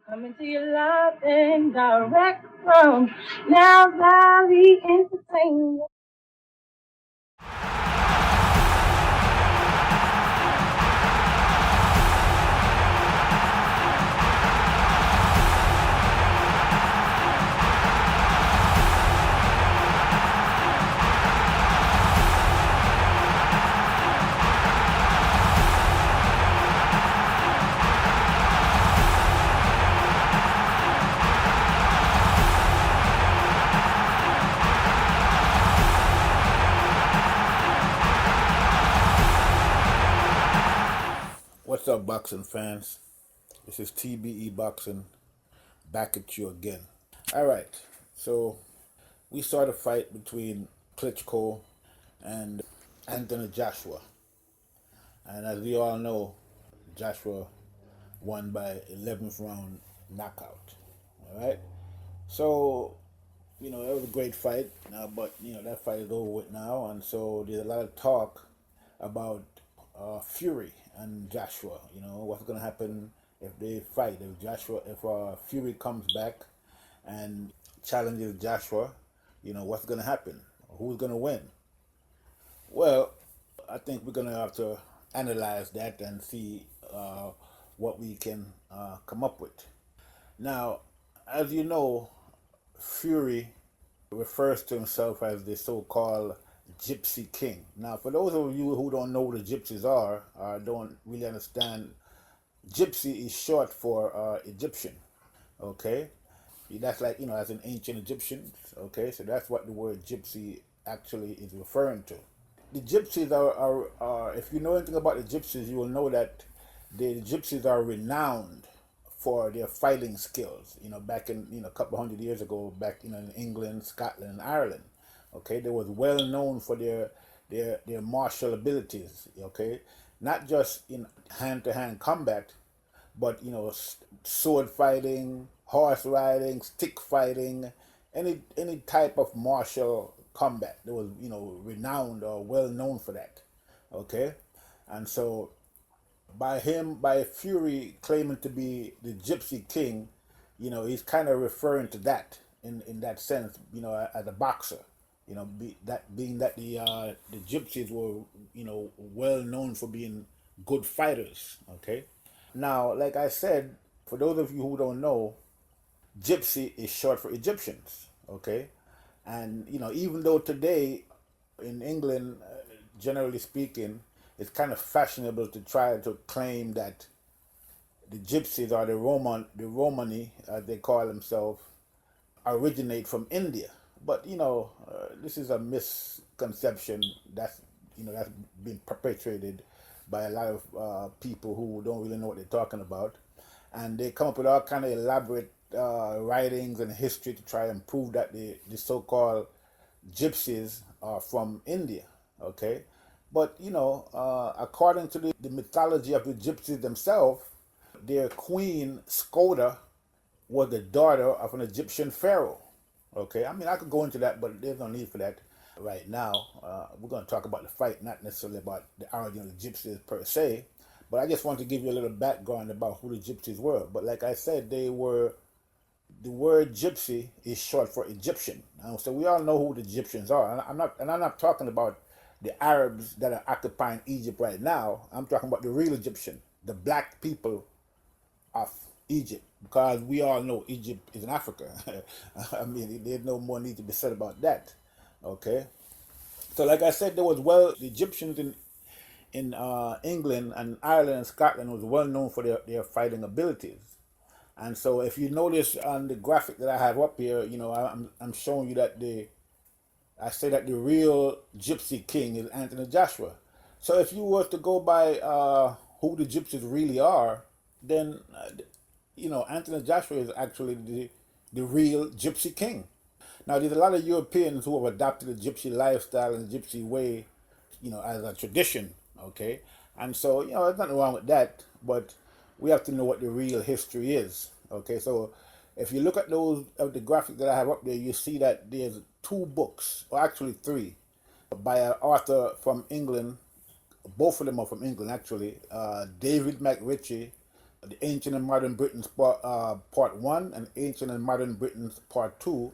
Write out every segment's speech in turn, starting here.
Coming to you live and direct from Now Valley Entertainment. What's up, boxing fans? This is TBE Boxing back at you again. All right, so we saw the fight between Klitschko and Anthony Joshua, and as we all know, Joshua won by 11th round knockout. All right, so it was a great fight, but that fight is over with now, and so there's a lot of talk about Fury and Joshua. What's going to happen if they fight? If Fury comes back and challenges Joshua, what's going to happen? Who's going to win? Well, I think we're going to have to analyze that and see what we can come up with. Now, as you know, Fury refers to himself as the so-called Gypsy King. Now, for those of you who don't know what the Gypsies are, or don't really understand, Gypsy is short for Egyptian. Okay, that's like as an ancient Egyptian. Okay, so that's what the word Gypsy actually is referring to. The Gypsies are if you know anything about the Gypsies, you will know that the Gypsies are renowned for their fighting skills. Back in a couple hundred years ago, back in England, Scotland, and Ireland. Okay, they was well known for their martial abilities. Okay, not just in hand to hand combat, but sword fighting, horse riding, stick fighting, any type of martial combat. They was renowned or well known for that. Okay, and so by Fury claiming to be the Gypsy King, he's kind of referring to that in that sense, as a boxer. Being that the Gypsies were well known for being good fighters. Okay, now like I said, for those of you who don't know, Gypsy is short for Egyptians. Okay, and even though today in England, generally speaking, it's kind of fashionable to try to claim that the Gypsies or the Romani, as they call themselves, originate from India. But this is a misconception that's been perpetrated by a lot of people who don't really know what they're talking about, and they come up with all kind of elaborate writings and history to try and prove that the so-called Gypsies are from India. Okay, but according to the mythology of the Gypsies themselves, their queen Skoda was the daughter of an Egyptian pharaoh. Okay, I mean I could go into that, but there's no need for that right now. We're going to talk about the fight, not necessarily about the origin of the Gypsies per se. But I just want to give you a little background about who the Gypsies were. But like I said, the word gypsy is short for Egyptian. So we all know who the Egyptians are. And I'm not talking about the Arabs that are occupying Egypt right now. I'm talking about the real Egyptian, the black people of Egypt, because we all know Egypt is in Africa. I mean, there's no more need to be said about that. Okay, so like I said, the Egyptians in England and Ireland and Scotland was well known for their fighting abilities. And so if you notice on the graphic that I have up here, I'm showing you that I say that the real Gypsy King is Anthony Joshua. So if you were to go by who the Gypsies really are, then Anthony Joshua is actually the real Gypsy King. Now there's a lot of Europeans who have adopted the Gypsy lifestyle and the Gypsy way, as a tradition. Okay, and so there's nothing wrong with that, but we have to know what the real history is. Okay, so if you look at those of the graphic that I have up there, you see that there's two books, or actually three, by an author from England. Both of them are from England, actually. David McRitchie, the Ancient and Modern Britain's part 1 and Ancient and Modern Britain's part 2.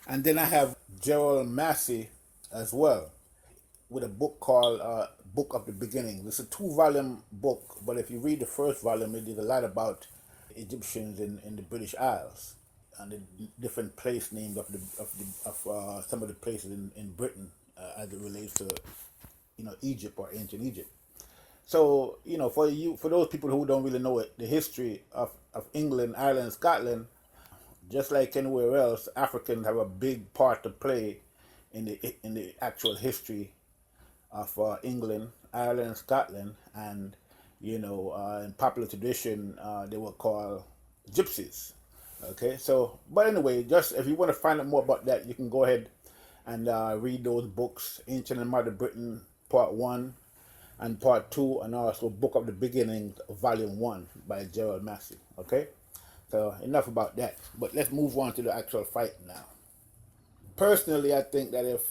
And then I have Gerald Massey as well with a book called Book of the Beginning. It's a 2-volume book, but if you read the first volume, it is a lot about Egyptians in the British Isles and the different place names of some of the places in Britain as it relates to Egypt or ancient Egypt. So for those people who don't really know it, the history of England, Ireland, Scotland, just like anywhere else, Africans have a big part to play in the actual history of England, Ireland, Scotland, and in popular tradition, they were called gypsies. Okay, so but anyway, just if you want to find out more about that, you can go ahead and read those books, Ancient and Modern Britain, Part 1 and Part 2, and also Book of the Beginning, Volume 1 by Gerald Massey. Okay, so enough about that. But let's move on to the actual fight now. Personally, I think that if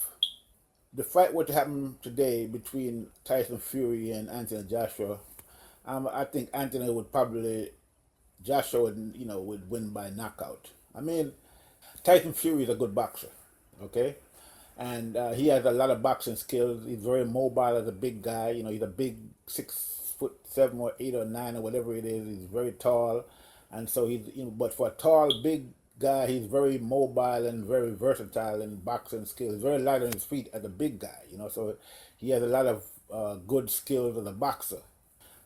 the fight were to happen today between Tyson Fury and Anthony Joshua, I think Anthony would probably, Joshua would win by knockout. I mean, Tyson Fury is a good boxer, okay? And he has a lot of boxing skills. He's very mobile as a big guy. He's a big 6'7" or 8 or 9 or whatever it is. He's very tall. And so but for a tall, big guy, he's very mobile and very versatile in boxing skills. He's very light on his feet as a big guy, so he has a lot of good skills as a boxer.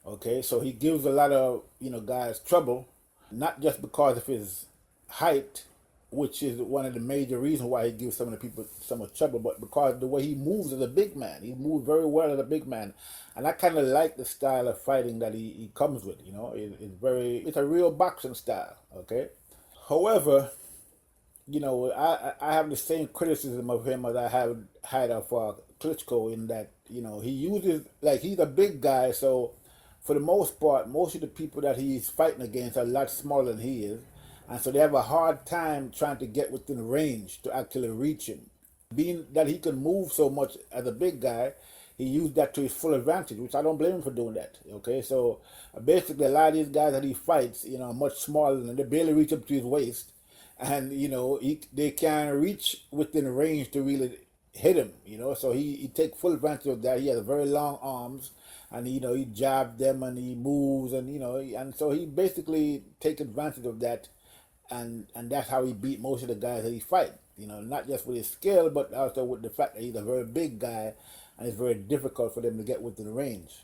Okay, so he gives a lot of guys trouble, not just because of his height, which is one of the major reasons why he gives some of the people so much trouble, but because the way he moves as a big man. He moves very well as a big man, and I kind of like the style of fighting that he comes with. It's a real boxing style. Okay. However, I have the same criticism of him as I have had of Klitschko, in that he uses, like, he's a big guy, so for the most part, most of the people that he's fighting against are a lot smaller than he is, and so they have a hard time trying to get within range to actually reach him. Being that he can move so much as a big guy, he used that to his full advantage, which I don't blame him for doing that. Okay, so basically a lot of these guys that he fights, are much smaller than him. They barely reach up to his waist, and they can't reach within range to really hit him. So he takes full advantage of that. He has very long arms, and he jabs them and he moves, and and so he basically takes advantage of that, and that's how he beat most of the guys that he fight. Not just with his skill, but also with the fact that he's a very big guy, and it's very difficult for them to get within range.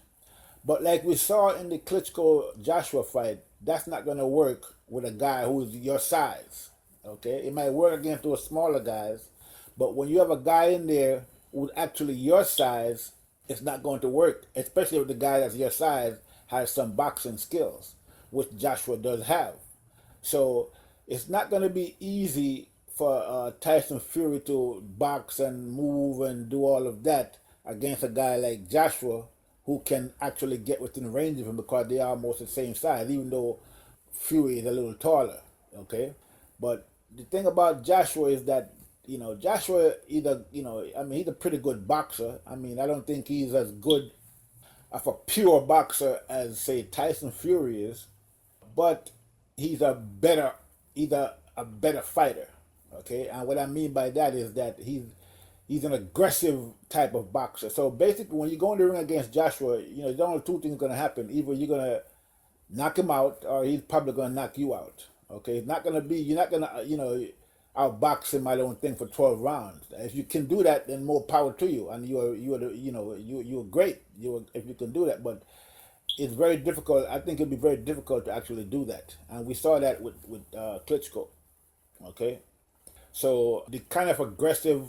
But like we saw in the Klitschko-Joshua fight, that's not going to work with a guy who's your size. Okay, it might work against those smaller guys, but when you have a guy in there who's actually your size, it's not going to work, especially if the guy that's your size has some boxing skills, which Joshua does have. So it's not going to be easy for Tyson Fury to box and move and do all of that against a guy like Joshua, who can actually get within range of him, because they are almost the same size, even though Fury is a little taller. Okay, but the thing about Joshua is that Joshua he's a pretty good boxer. I don't think he's as good of a pure boxer as, say, Tyson Fury is, but he's a better fighter. Okay, and what I mean by that is that he's an aggressive type of boxer. So basically, when you go in the ring against Joshua, there's only two things going to happen: either you're going to knock him out, or he's probably going to knock you out. Okay, it's not going to be, you're not going to outbox him, I don't think, for 12 rounds. If you can do that, then more power to you, and you're great. If you can do that, but it's very difficult. I think it'd be very difficult to actually do that, and we saw that with Klitschko. Okay, so the kind of aggressive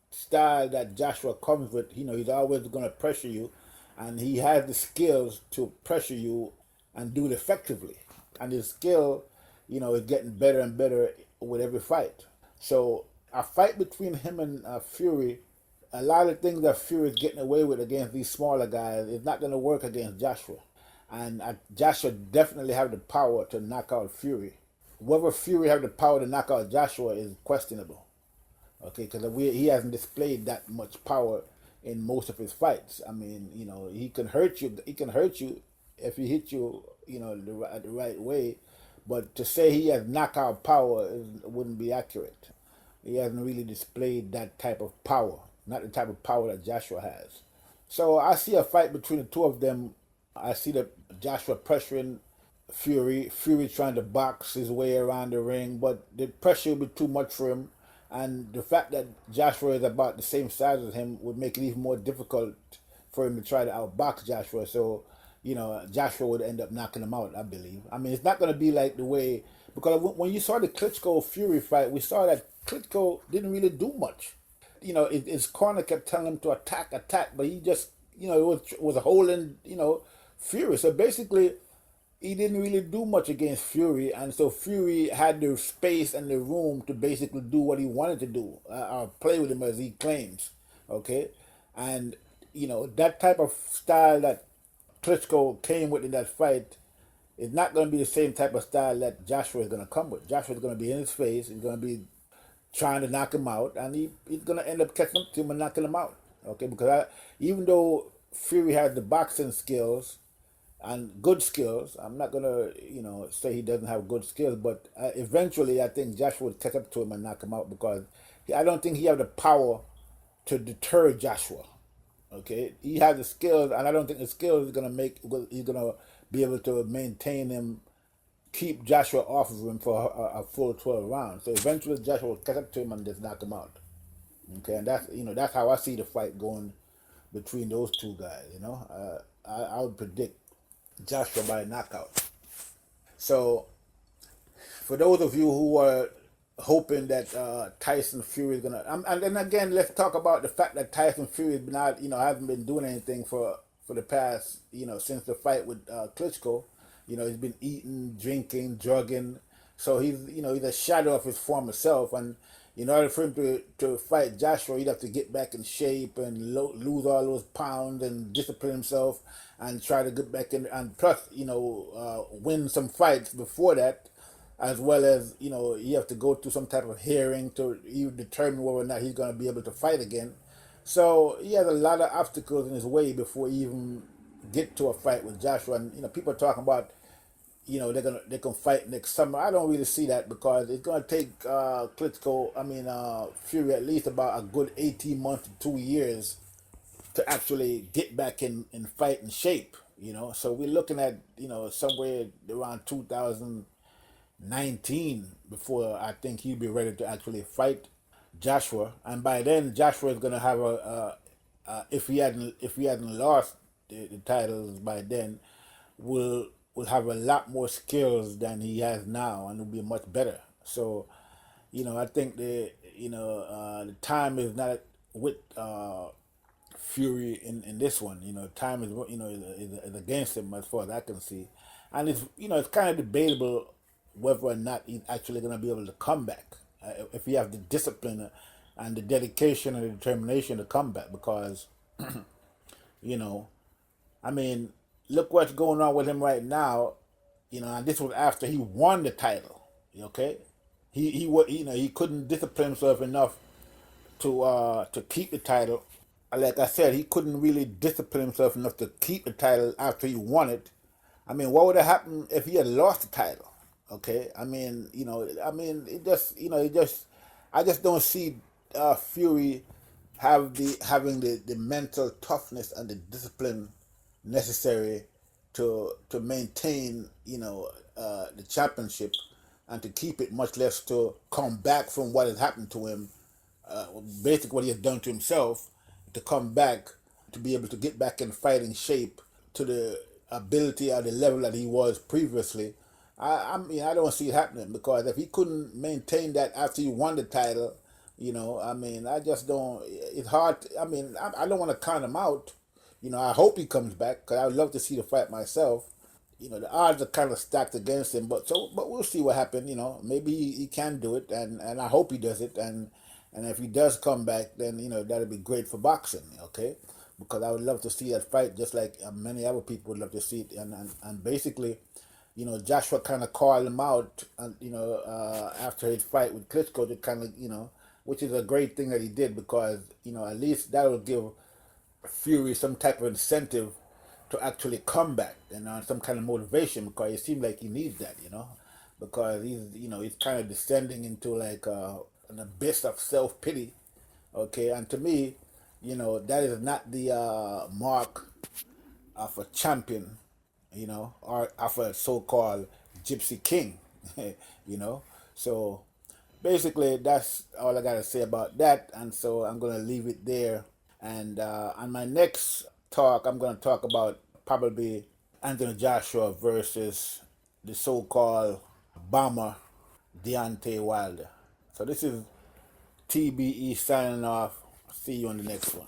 style that Joshua comes with, he's always going to pressure you, and he has the skills to pressure you and do it effectively. And his skill, is getting better and better with every fight. So a fight between him and Fury, a lot of things that Fury is getting away with against these smaller guys is not going to work against Joshua. And Joshua definitely have the power to knock out Fury. Whether Fury have the power to knock out Joshua is questionable. Okay, because he hasn't displayed that much power in most of his fights. He can hurt you. He can hurt you if he hits you the right way. But to say he has knockout power wouldn't be accurate. He hasn't really displayed that type of power, not the type of power that Joshua has. So I see a fight between the two of them. I see the Joshua pressuring Fury. Fury trying to box his way around the ring, but the pressure would be too much for him. And the fact that Joshua is about the same size as him would make it even more difficult for him to try to outbox Joshua. So, Joshua would end up knocking him out, I believe. I mean, it's not going to be like the way, because when you saw the Klitschko Fury fight, we saw that Klitschko didn't really do much. His corner kept telling him to attack, but he just, it was holding, Fury. So basically, he didn't really do much against Fury, and so Fury had the space and the room to basically do what he wanted to do, or play with him as he claims. Okay, and that type of style that Klitschko came with in that fight is not going to be the same type of style that Joshua is going to come with. Joshua is going to be in his face. He's going to be trying to knock him out, and he's going to end up catching up to him and knocking him out. Okay, because even though Fury has the boxing skills and good skills, I'm not going to, say he doesn't have good skills, but eventually I think Joshua would catch up to him and knock him out because I don't think he has the power to deter Joshua. Okay, he has the skills, and I don't think the skills is gonna he's gonna be able to maintain him, keep Joshua off of him for a full 12 rounds. So eventually Joshua will catch up to him and just knock him out. Okay, and that's how I see the fight going between those two guys. I would predict Joshua by knockout. So for those of you who are hoping that Tyson Fury is gonna, and then again, let's talk about the fact that Tyson Fury has been out, hasn't been doing anything for the past, since the fight with Klitschko. He's been eating, drinking, drugging, so he's a shadow of his former self. And in order for him to fight Joshua, he'd have to get back in shape and lose all those pounds and discipline himself and try to get back in, and plus, win some fights before that, as well as you have to go through some type of hearing to even determine whether or not he's going to be able to fight again. So he has a lot of obstacles in his way before he even get to a fight with Joshua. And people are talking about they can fight next summer. I don't really see that because it's going to take Fury at least about a good 18 months to 2 years to actually get back in fighting shape. So we're looking at somewhere around 2019 before I think he'll be ready to actually fight Joshua. And by then Joshua is going to have if he hadn't lost the titles by then, will have a lot more skills than he has now, and will be much better. So I think the time is not with Fury in this one. Time is against him as far as I can see, and it's kind of debatable whether or not he's actually going to be able to come back if he has the discipline and the dedication and the determination to come back. Because I mean, look what's going on with him right now. And this was after he won the title. Okay, he couldn't discipline himself enough to keep the title. Like I said, he couldn't really discipline himself enough to keep the title after he won it. I mean, what would have happened if he had lost the title? Okay, I mean, I just don't see Fury having the mental toughness and the discipline necessary to maintain the championship and to keep it, much less to come back from what has happened to him, basically what he has done to himself, to come back to be able to get back in fighting shape to the ability or the level that he was previously. I mean, I don't see it happening, because if he couldn't maintain that after he won the title, I mean, I just don't. It's hard. I mean, I don't want to count him out. I hope he comes back, because I would love to see the fight myself. The odds are kind of stacked against him, but we'll see what happens. Maybe he can do it, and I hope he does it. And if he does come back, then that'll be great for boxing. Okay, because I would love to see that fight, just like many other people would love to see it. And basically, Joshua kind of called him out, and after his fight with Klitschko, to kind of which is a great thing that he did, because at least that will give Fury some type of incentive to actually come back and some kind of motivation, because it seems like he needs that, because he's kind of descending into like an abyss of self pity. Okay, and to me, that is not the mark of a champion, or of a so-called Gypsy King, you know. So basically, that's all I gotta say about that, and so I'm gonna leave it there. And on my next talk, I'm gonna talk about probably Anthony Joshua versus the so-called bomber Deontay Wilder. So this is TBE signing off. See you on the next one.